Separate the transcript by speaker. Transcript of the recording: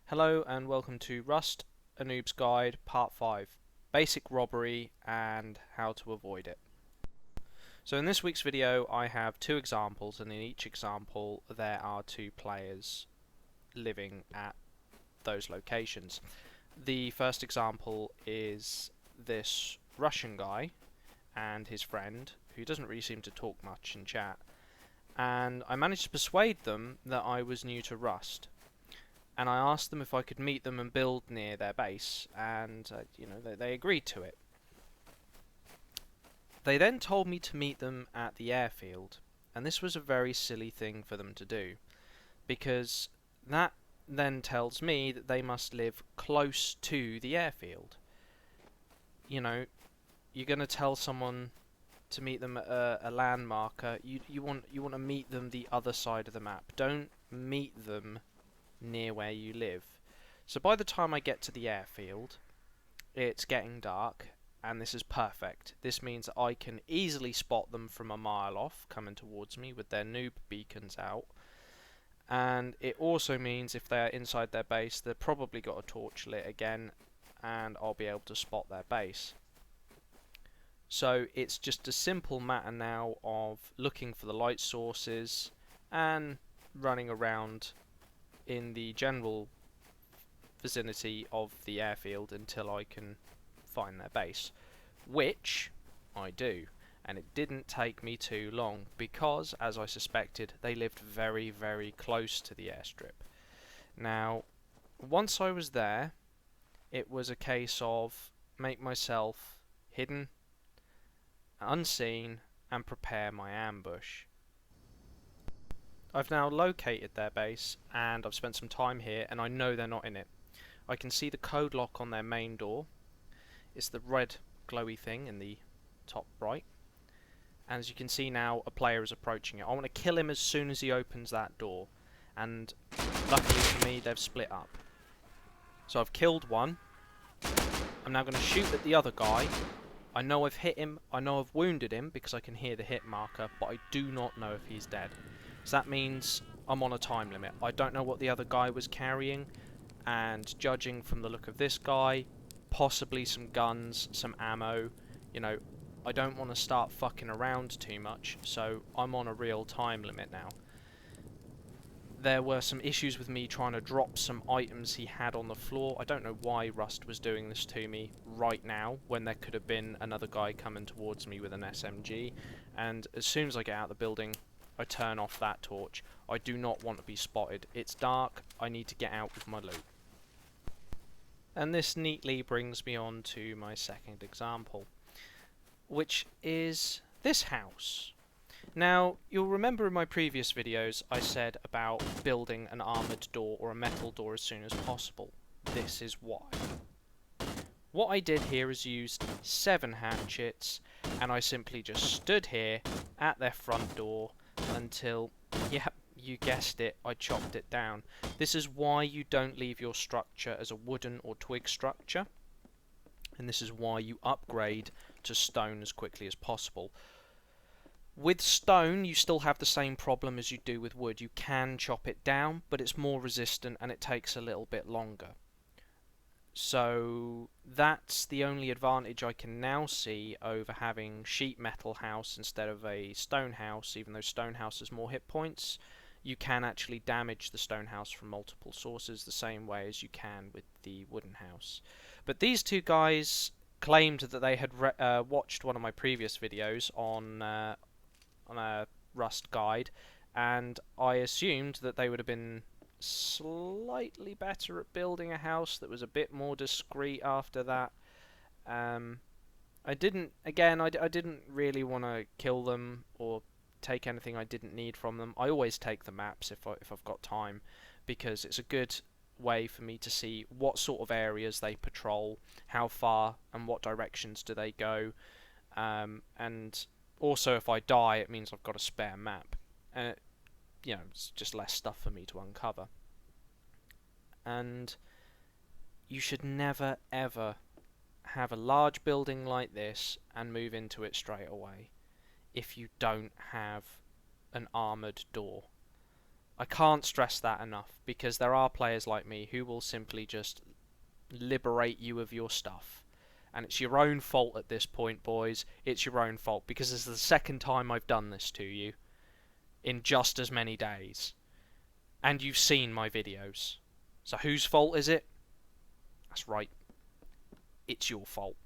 Speaker 1: Hello and welcome to Rust, a Noob's Guide, Part 5, Basic Robbery and How to Avoid it. So in this week's video I have two examples, and in each example there are two players living at those locations. The first example is this Russian guy and his friend, who doesn't really seem to talk much in chat, and I managed to persuade them that I was new to Rust. And I asked them if I could meet them and build near their base, and they agreed to it. They then told me to meet them at the airfield, and this was a very silly thing for them to do, because that then tells me that they must live close to the airfield. You know, you're going to tell someone to meet them at a land marker. You want to meet them the other side of the map. Don't meet them near where you live. So by the time I get to the airfield, it's getting dark, and this is perfect. This means I can easily spot them from a mile off coming towards me with their noob beacons out, and it also means if they're inside their base they've probably got a torch lit again, and I'll be able to spot their base. So it's just a simple matter now of looking for the light sources and running around in the general vicinity of the airfield until I can find their base, which I do, and it didn't take me too long because, as I suspected, they lived very, very close to the airstrip. Now, once I was there, it was a case of make myself hidden, unseen, and prepare my ambush. I've now located their base, and I've spent some time here, and I know they're not in it. I can see the code lock on their main door. It's the red glowy thing in the top right. And as you can see now, a player is approaching it. I want to kill him as soon as he opens that door. And luckily for me, they've split up. So I've killed one. I'm now going to shoot at the other guy. I know I've hit him, I know I've wounded him because I can hear the hit marker, but I do not know if he's dead. So that means I'm on a time limit. I don't know what the other guy was carrying, and judging from the look of this guy, possibly some guns, some ammo, I don't want to start fucking around too much, so I'm on a real time limit now. There were some issues with me trying to drop some items he had on the floor. I don't know why Rust was doing this to me right now when there could have been another guy coming towards me with an SMG, and as soon as I get out of the building I turn off that torch. I do not want to be spotted. It's dark, I need to get out with my loot. And this neatly brings me on to my second example, which is this house. Now, you'll remember in my previous videos I said about building an armoured door or a metal door as soon as possible. This is why. What I did here is used 7 hatchets, and I simply just stood here at their front door until, yep, you guessed it, I chopped it down. This is why you don't leave your structure as a wooden or twig structure, and this is why you upgrade to stone as quickly as possible. With stone, you still have the same problem as you do with wood. You can chop it down, but it's more resistant and it takes a little bit longer. So that's the only advantage I can now see over having sheet metal house instead of a stone house. Even though stone house has more hit points, you can actually damage the stone house from multiple sources the same way as you can with the wooden house. But these two guys claimed that they had watched one of my previous videos on a Rust guide, and I assumed that they would have been slightly better at building a house that was a bit more discreet after that. I didn't really want to kill them or take anything I didn't need from them. I always take the maps if I've got time, because it's a good way for me to see what sort of areas they patrol, how far and what directions do they go, and also if I die it means I've got a spare map, and it's just less stuff for me to uncover. And you should never ever have a large building like this and move into it straight away if you don't have an armoured door. I can't stress that enough, because there are players like me who will simply just liberate you of your stuff. And it's your own fault at this point, boys. It's your own fault, because it's the second time I've done this to you in just as many days. And you've seen my videos. So whose fault is it? That's right. It's your fault.